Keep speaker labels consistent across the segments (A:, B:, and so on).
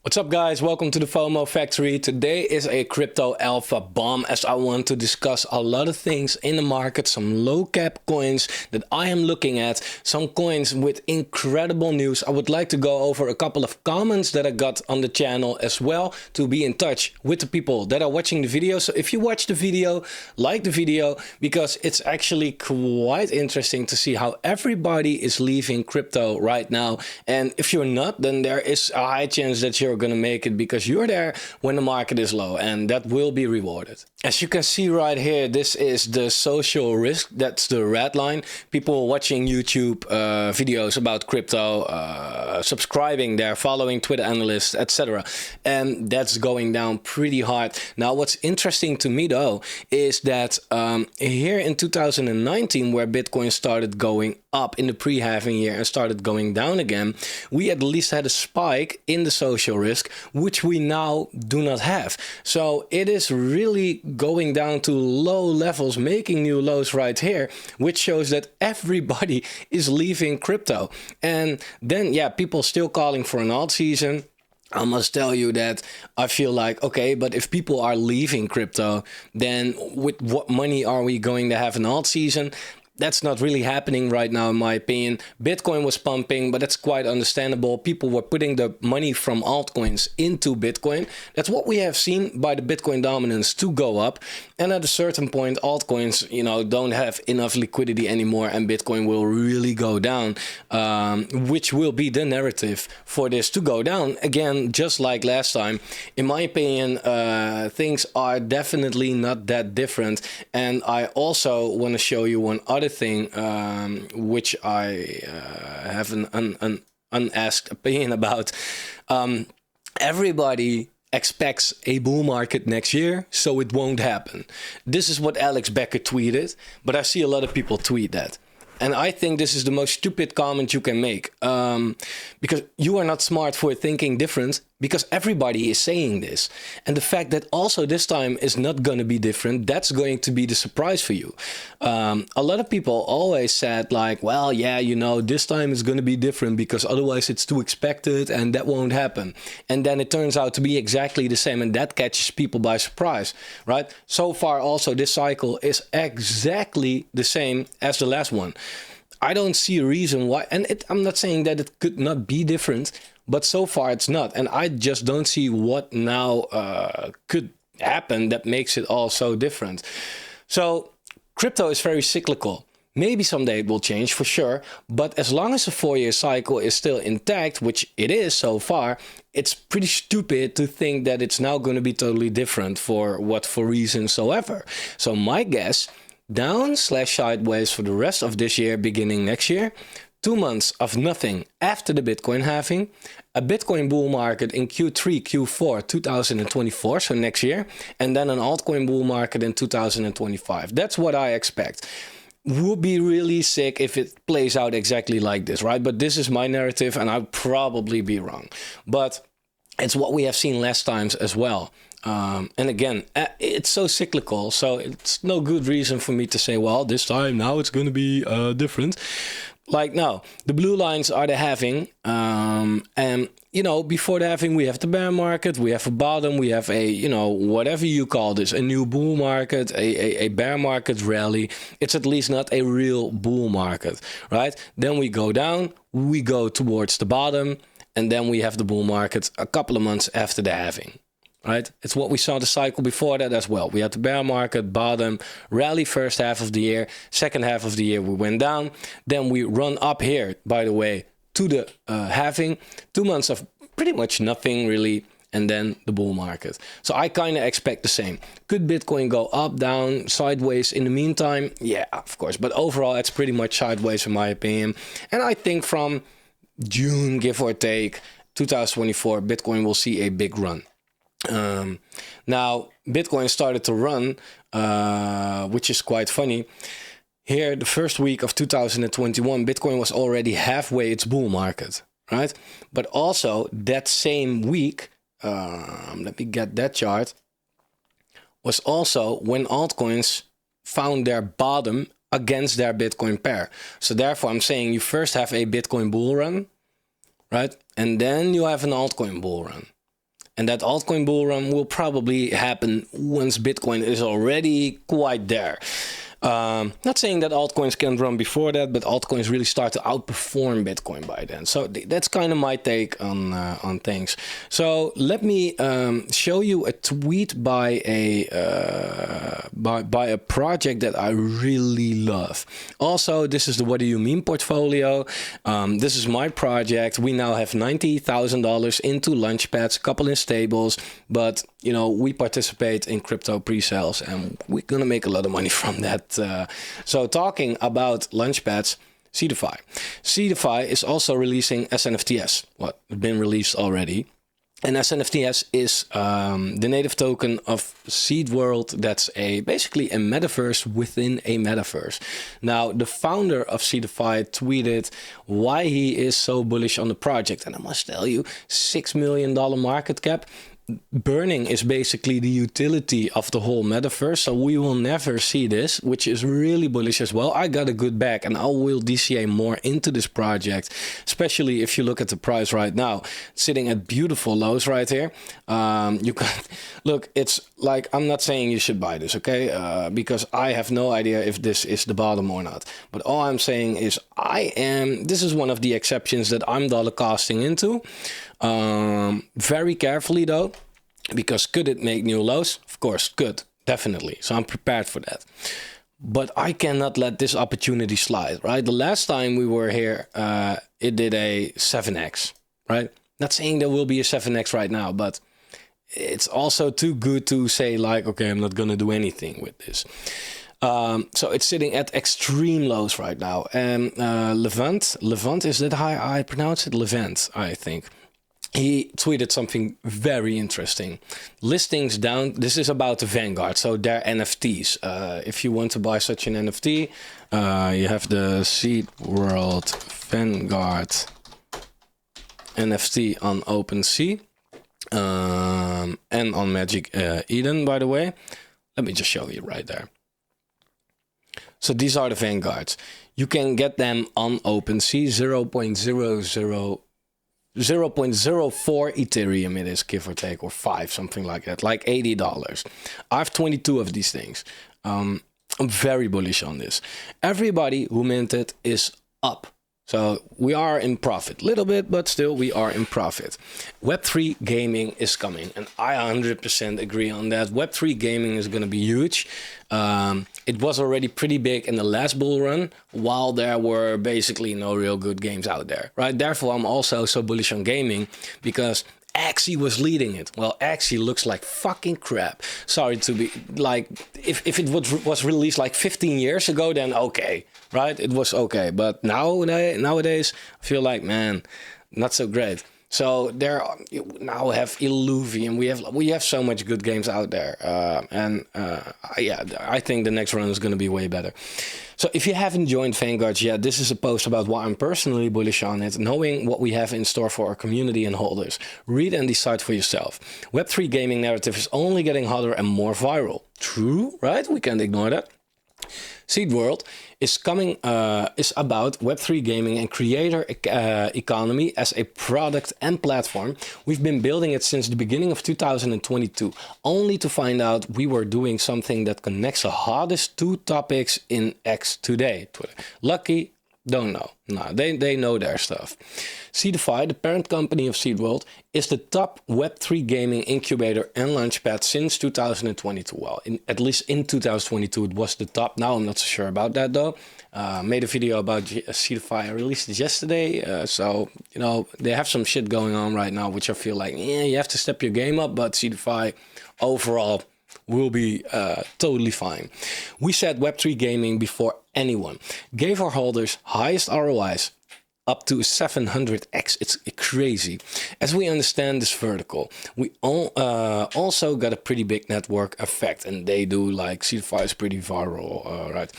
A: What's up guys, welcome to the Fomo Factory. Today is a crypto alpha bomb as I want to discuss a lot of things in the market, some low cap coins that I am looking at, some coins with incredible news. I would like to go over a couple of comments that I got on the channel as well to be in touch with the people that are watching the video. So if you watch the video, like the video, because it's actually quite interesting to see how everybody is leaving crypto right now. And if you're not, then there is a high chance that you're going to make it because you're there when the market is low, and that will be rewarded. As you can see right here, this is the social risk. That's the red line. People watching YouTube videos about crypto, subscribing there, following Twitter analysts, etc. And that's going down pretty hard. Now, what's interesting to me though is that here in 2019, where Bitcoin started going up in the pre-halving year and started going down again, we at least had a spike in the social risk, which we now do not have. So it is really going down to low levels, making new lows right here, which shows that everybody is leaving crypto. And then, yeah, people still calling for an alt season. I must tell you that I feel like, okay, but if people are leaving crypto, then with what money are we going to have an alt season? That's not really happening right now, in my opinion. Bitcoin was pumping, but that's quite understandable. People were putting the money from altcoins into Bitcoin. That's what we have seen by the Bitcoin dominance to go up. And at a certain point, altcoins, don't have enough liquidity anymore, and Bitcoin will really go down, which will be the narrative for this to go down. Again, just like last time, in my opinion, things are definitely not that different. And I also want to show you one other thing, which I have an unasked opinion about. Everybody expects a bull market next year, so it won't happen. This is what Alex Becker tweeted, but I see a lot of people tweet that. And I think this is the most stupid comment you can make, because you are not smart for thinking different, because everybody is saying this. And the fact that also this time is not going to be different, that's going to be the surprise for you. A lot of people always said like, well, yeah, this time is going to be different because otherwise it's too expected and that won't happen. And then it turns out to be exactly the same, and that catches people by surprise, right? So far also this cycle is exactly the same as the last one. I don't see a reason why, and I'm not saying that it could not be different, but so far it's not. And I just don't see what now could happen that makes it all so different. So crypto is very cyclical. Maybe someday it will change for sure, but as long as the 4-year cycle is still intact, which it is so far, it's pretty stupid to think that it's now going to be totally different for reason so ever. So my guess, down/sideways for the rest of this year, beginning next year, 2 months of nothing after the Bitcoin halving, a Bitcoin bull market in Q3, Q4 2024, so next year, and then an altcoin bull market in 2025. That's what I expect. Would be really sick if it plays out exactly like this, right? But this is my narrative, and I'll probably be wrong. But it's what we have seen last times as well. And again, it's so cyclical, so it's no good reason for me to say, well, this time now it's going to be different. Like now, the blue lines are the halving, and before the halving we have the bear market, we have a bottom, we have a whatever you call this, a new bull market, a bear market rally. It's at least not a real bull market, right? Then we go down, we go towards the bottom, and then we have the bull market a couple of months after the halving. Right? It's what we saw the cycle before that as well. We had the bear market, bottom, rally first half of the year, second half of the year we went down. Then we run up here, by the way, to the halving. 2 months of pretty much nothing really, and then the bull market. So I kind of expect the same. Could Bitcoin go up, down, sideways in the meantime? Yeah, of course. But overall, it's pretty much sideways in my opinion. And I think from June, give or take, 2024, Bitcoin will see a big run. Now Bitcoin started to run, which is quite funny. Here, the first week of 2021, Bitcoin was already halfway its bull market, right? But also that same week, let me get that chart, was also when altcoins found their bottom against their Bitcoin pair. So therefore, I'm saying you first have a Bitcoin bull run, right? And then you have an altcoin bull run. And that altcoin bull run will probably happen once Bitcoin is already quite there. Not saying that altcoins can't run before that, but altcoins really start to outperform Bitcoin by then. So that's kind of my take on things. So let me show you a tweet by a project that I really love. Also, this is the What Do You Mean portfolio. This is my project. We now have $90,000 into Launchpads, a couple in stables, but you know, we participate in crypto pre-sales and we're gonna make a lot of money from that. So talking about Launchpads, Seedify. Seedify is also releasing SNFTS, what been released already. And SNFTS is the native token of Seed World. That's basically a metaverse within a metaverse. Now, the founder of Seedify tweeted why he is so bullish on the project. And I must tell you, $6 million market cap. Burning is basically the utility of the whole metaverse, so we will never see this, which is really bullish as well. I got a good back and I will DCA more into this project, especially if you look at the price right now, sitting at beautiful lows right here. You can look, it's like, I'm not saying you should buy this, okay? Because I have no idea if this is the bottom or not. But all I'm saying is this is one of the exceptions that I'm dollar costing into. Very carefully though, because could it make new lows? Of course, could, definitely. So I'm prepared for that. But I cannot let this opportunity slide, right? The last time we were here, it did a 7x, right? Not saying there will be a 7x right now, but it's also too good to say like, okay, I'm not going to do anything with this. So it's sitting at extreme lows right now. And Levant, is that how I pronounce it? Levant, I think. He tweeted something very interesting. Listings down. This is about the Vanguard, so their NFTs. If you want to buy such an NFT, you have the Seed World Vanguard NFT on OpenSea and on Magic Eden, by the way. Let me just show you right there. So these are the Vanguards. You can get them on OpenSea, 0.04 Ethereum it is, give or take, or 5, something like that, like $80. I have 22 of these things. I'm very bullish on this. Everybody who minted is up. So we are in profit, little bit, but still we are in profit. Web3 gaming is coming, and I 100% agree on that. Web3 gaming is going to be huge. It was already pretty big in the last bull run, while there were basically no real good games out there, right? Therefore, I'm also so bullish on gaming because Axie was leading it. Well, Axie looks like fucking crap. Sorry to be like, if it was released like 15 years ago, then okay, right? It was okay. But nowadays, I feel like, man, not so great. So there now have Illuvium. We have so much good games out there, yeah, I think the next run is going to be way better. So if you haven't joined Vanguard yet, this is a post about why I'm personally bullish on it, knowing what we have in store for our community and holders. Read and decide for yourself. Web3 gaming narrative is only getting hotter and more viral. True, right? We can't ignore that. Seed World is about Web3 gaming and creator economy as a product and platform. We've been building it since the beginning of 2022, only to find out we were doing something that connects the hottest two topics in X today. Twitter. Lucky, don't know. No, they know their stuff. Seedify, the parent company of Seed World, is the top Web3 gaming incubator and launchpad since 2022. Well, at least in 2022, it was the top. Now I'm not so sure about that though. Made a video about Seedify. I released it yesterday. So, you know, they have some shit going on right now, which I feel like, yeah, you have to step your game up. But Seedify overall will be totally fine. We said Web3 gaming before anyone. Gave our holders highest ROIs up to 700x. It's crazy. As we understand this vertical, we also got a pretty big network effect, and they do like Seedify is pretty viral, right?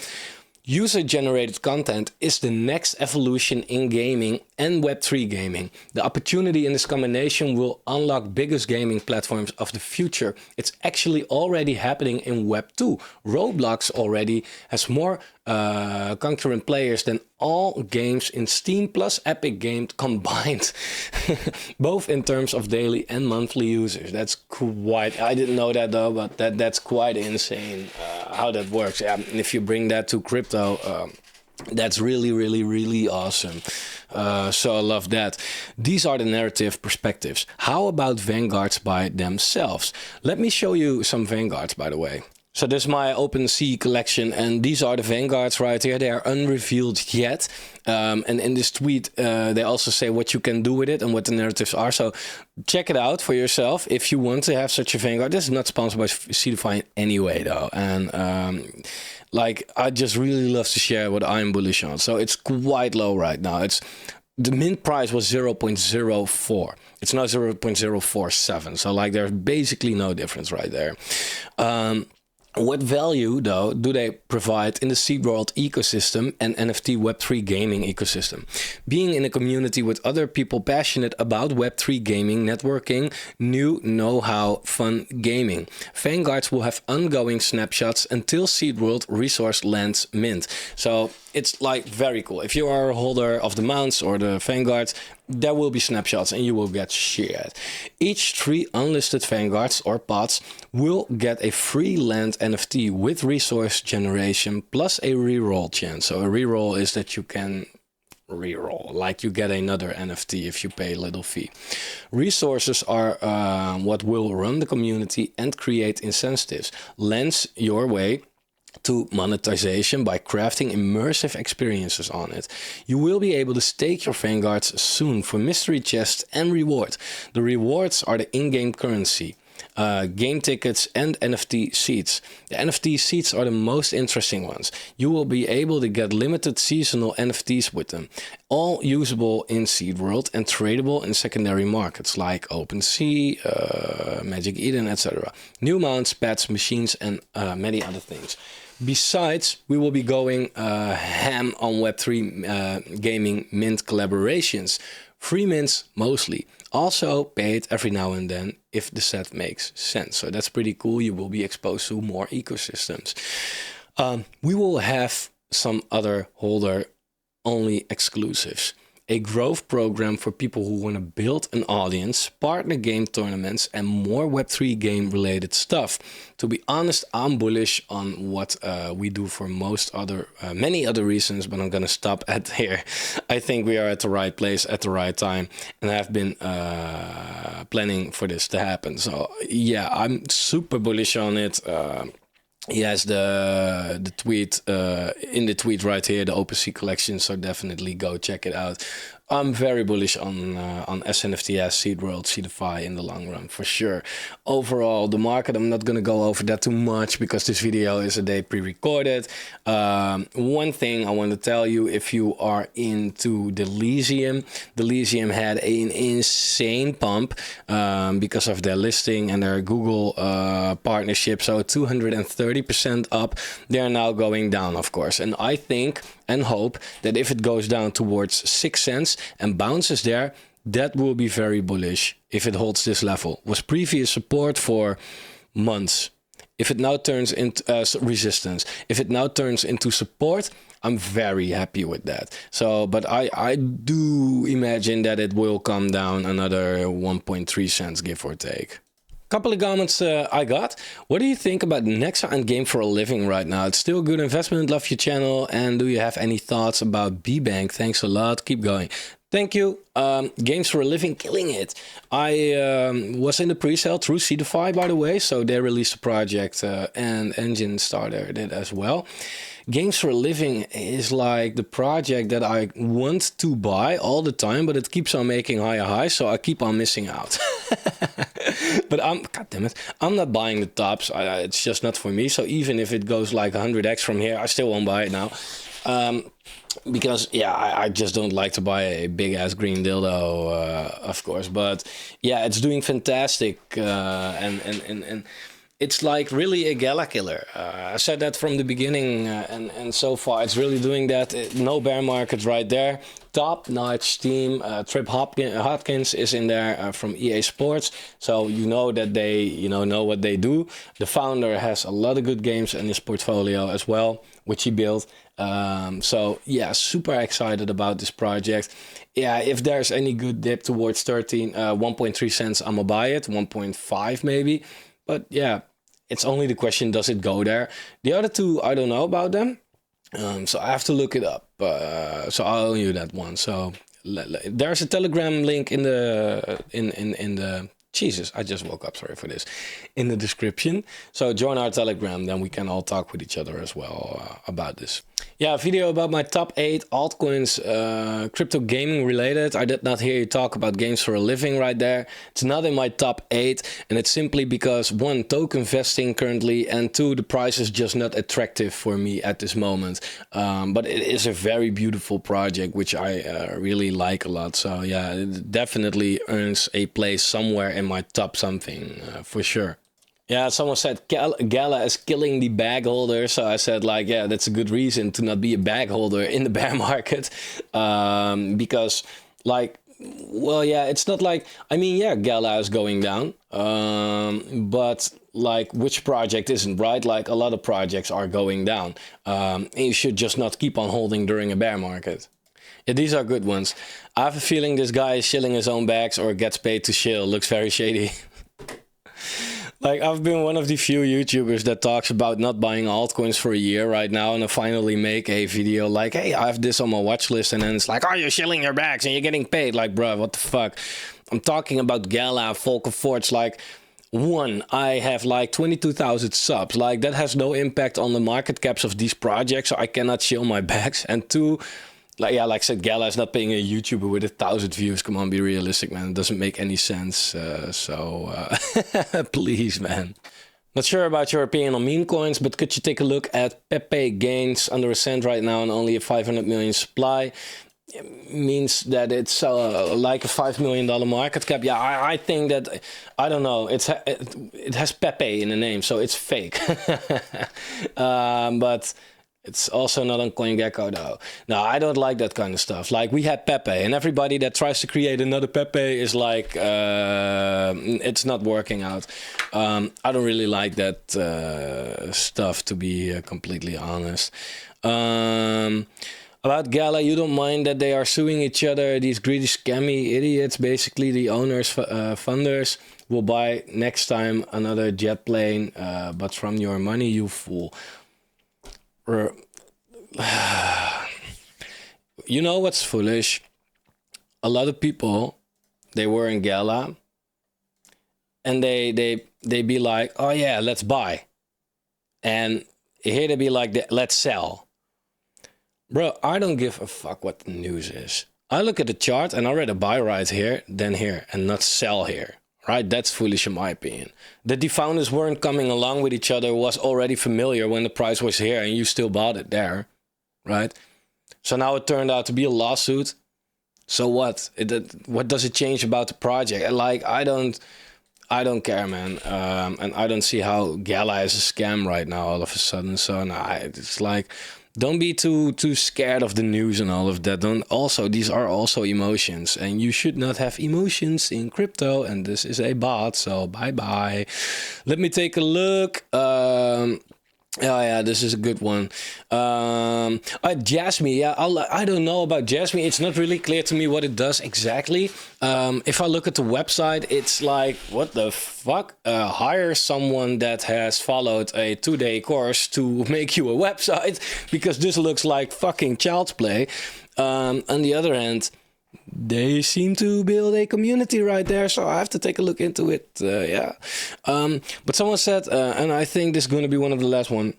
A: User-generated content is the next evolution in gaming and Web3 gaming. The opportunity in this combination will unlock biggest gaming platforms of the future. It's actually already happening in Web2. Roblox already has more concurrent players than all games in Steam plus Epic Games combined, both in terms of daily and monthly users. That's quite, I didn't know that though, but that's quite insane how that works. Yeah, and if you bring that to crypto, that's really, really, really awesome. So I love that. These are the narrative perspectives. How about vanguards by themselves? Let me show you some vanguards, by the way. So this is my OpenSea collection, and these are the vanguards right here. They are unrevealed yet. And in this tweet, they also say what you can do with it and what the narratives are. So check it out for yourself if you want to have such a vanguard. This is not sponsored by Seedify anyway, though. And like, I just really love to share what I'm bullish on. So it's quite low right now. The mint price was 0.04. It's now 0.047. So like, there's basically no difference right there. What value, though, do they provide in the seed world ecosystem and NFT Web3 gaming ecosystem? Being in a community with other people passionate about Web3 gaming, networking, new know-how, fun gaming. Vanguards will have ongoing snapshots until seed world resource lands mint. So it's like very cool. If you are a holder of the mounts or the vanguards, there will be snapshots and you will get shared. Each 3 unlisted vanguards or pots will get a free land NFT with resource generation plus a reroll chance. So a reroll is that you can reroll, like you get another NFT if you pay a little fee. Resources are what will run the community and create incentives. Lends your way to monetization by crafting immersive experiences on it. You will be able to stake your vanguards soon for mystery chests and rewards. The rewards are the in-game currency, game tickets and NFT seeds. The NFT seeds are the most interesting ones. You will be able to get limited seasonal NFTs with them, all usable in Seed World and tradable in secondary markets like OpenSea, Magic Eden, etc. New mounts, pets, machines, and many other things. Besides, we will be going ham on Web3 gaming mint collaborations. Free mints mostly. Also paid every now and then if the set makes sense. So that's pretty cool. You will be exposed to more ecosystems. We will have some other holder only exclusives. A growth program for people who want to build an audience, partner game tournaments, and more Web3 game related stuff. To be honest, I'm bullish on what we do for many other reasons, but I'm going to stop at here. I think we are at the right place at the right time, and I've been planning for this to happen. So yeah, I'm super bullish on it. He has the tweet in the tweet right here, the OpenSea collection. So definitely go check it out. I'm very bullish on SNFTS, Seed World, Seedify in the long run for sure. Overall, the market, I'm not going to go over that too much because this video is a day pre-recorded. One thing I want to tell you, if you are into Delysium, Delysium had an insane pump because of their listing and their Google partnership. So 230% up. They're now going down, of course. And I think and hope that if it goes down towards 6 cents and bounces there, that will be very bullish if it holds this level. Was previous support for months. If it now turns into resistance, if it now turns into support, I'm very happy with that. So, but I do imagine that it will come down another 1.3 cents, give or take. Couple of comments I got. What do you think about Nexa and Game for a Living right now? It's still a good investment. Love your channel. And do you have any thoughts about B-Bank? Thanks a lot. Keep going. Thank you. Games for a Living, killing it. I was in the pre-sale through Seedify, by the way. So they released a project and Engine Starter did as well. Games for a Living is like the project that I want to buy all the time, but it keeps on making higher highs, so I keep on missing out. But God damn it, I'm not buying the tops. It's just not for me. So even if it goes like 100x from here, I still won't buy it now. Because yeah, I just don't like to buy a big ass green dildo, of course. But yeah, it's doing fantastic, and it's like really a gala killer. I said that from the beginning, and so far it's really doing that. No bear market right there. Top notch team. Trip Hopkins is in there from EA Sports, so you know that they know what they do. The founder has a lot of good games in his portfolio as well, which he built. So yeah, super excited about this project. Yeah, if there's any good dip towards 1.3 cents, I'm gonna buy it. 1.5 maybe. But yeah, it's only the question, does it go there? The other two, I don't know about them. So I have to look it up. So I'll owe you that one. So there's a Telegram link in the Jesus, I just woke up, sorry for this, in the description. So join our Telegram, then we can all talk with each other as well about this. Yeah, a video about my top 8 altcoins, crypto gaming related. I did not hear you talk about games for a living right there. It's not in my top 8, and it's simply because 1, token vesting currently, and 2, the price is just not attractive for me at this moment. But it is a very beautiful project, which I really like a lot. So yeah, it definitely earns a place somewhere in my top something, for sure. Yeah, someone said Gala is killing the bag holder. So I said, like, yeah, that's a good reason to not be a bag holder in the bear market. Because, like, well, yeah, it's not like, I mean, yeah, Gala is going down. But, like, which project isn't, right? Like, a lot of projects are going down. And you should just not keep on holding during a bear market. Yeah, these are good ones. I have a feeling this guy is shilling his own bags or gets paid to shill. Looks very shady. Like, I've been one of the few YouTubers that talks about not buying altcoins for a year right now, and I finally make a video like, hey, I have this on my watch list, and then it's like, oh, you're shilling your bags and you're getting paid. Like, bruh, what the fuck? I'm talking about Gala, Volker Forge. Like, 1, I have like 22,000 subs. Like, that has no impact on the market caps of these projects, so I cannot shill my bags. And 2, like, yeah, like I said, Gala is not paying a YouTuber with 1,000 views. Come on, be realistic, man. It doesn't make any sense. Please, man. Not sure about your opinion on meme coins, but could you take a look at Pepe gains under a cent right now and only a 500 million supply? It means that it's like a $5 million market cap. Yeah, I think that, I don't know, it has Pepe in the name, so it's fake. But it's also not on CoinGecko though. No, I don't like that kind of stuff. Like, we had Pepe, and everybody that tries to create another Pepe is like, it's not working out. I don't really like that stuff, to be completely honest. About Gala, you don't mind that they are suing each other, these greedy scammy idiots. Basically, the owners, funders, will buy next time another jet plane, but from your money, you fool. You know what's foolish? A lot of people, they were in Gala, and they be like, oh yeah, let's buy. And here they be like, let's sell. Bro, I don't give a fuck what the news is. I look at the chart and I rather buy right here than here and not sell here. Right? That's foolish in my opinion. That the founders weren't coming along with each other was already familiar when the price was here and you still bought it there. Right? So now it turned out to be a lawsuit. So what? What does it change about the project? Like, I don't care, man. And I don't see how Gala is a scam right now all of a sudden. So nah, it's like, don't be too scared of the news and all of that. These are also emotions, and you should not have emotions in crypto. And this is a bot, so bye. Let me take a look. Oh yeah, this is a good one. Jasmine, yeah, I don't know about Jasmine. It's not really clear to me what it does exactly. If I look at the website, it's like, what the fuck? Hire someone that has followed a 2-day course to make you a website, because this looks like fucking child's play. On the other hand, they seem to build a community right there, so I have to take a look into it. Yeah. But someone said, and I think this is going to be one of the last one.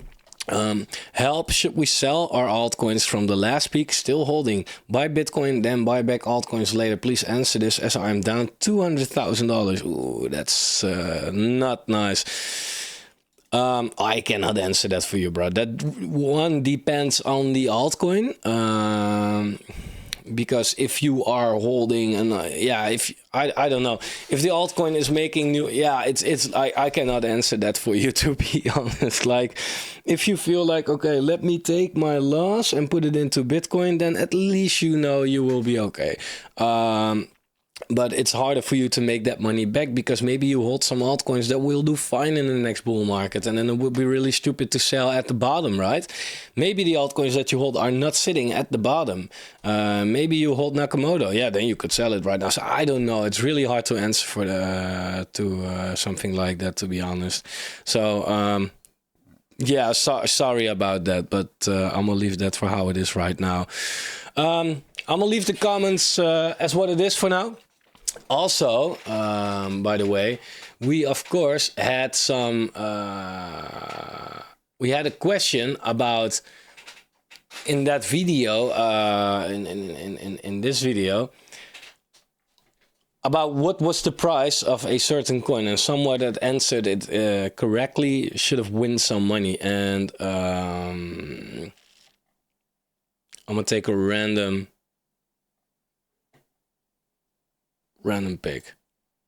A: Help, should we sell our altcoins from the last peak? Still holding. Buy Bitcoin, then buy back altcoins later. Please answer this, as I am down $200,000. Ooh, that's not nice. I cannot answer that for you, bro. That one depends on the altcoin. because if you are holding and if I don't know if the altcoin is making new, I cannot answer that for you, to be honest. Like, if you feel like, okay, let me take my loss and put it into Bitcoin, then at least you know you will be okay. But it's harder for you to make that money back, because maybe you hold some altcoins that will do fine in the next bull market, and then it would be really stupid to sell at the bottom, right? Maybe the altcoins that you hold are not sitting at the bottom. Maybe you hold Nakamoto. Yeah, then you could sell it right now. So I don't know. It's really hard to answer for something like that, to be honest. So sorry about that, but I'm gonna leave that for how it is right now. I'm gonna leave the comments as what it is for now. Also, by the way, we of course had some. We had a question about in that video, in this video, about what was the price of a certain coin, and someone that answered it correctly should have won some money. And I'm gonna take a random pick.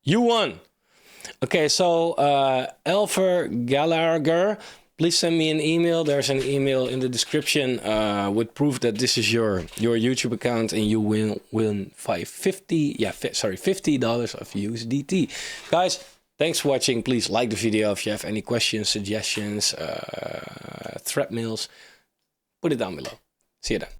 A: You won. Okay, so Elfer Gallagher, please send me an email. There's an email in the description with proof that this is your YouTube account, and you will win $50 of USDT. Guys, thanks for watching. Please like the video. If you have any questions, suggestions, threat mails, put it down below. See you then.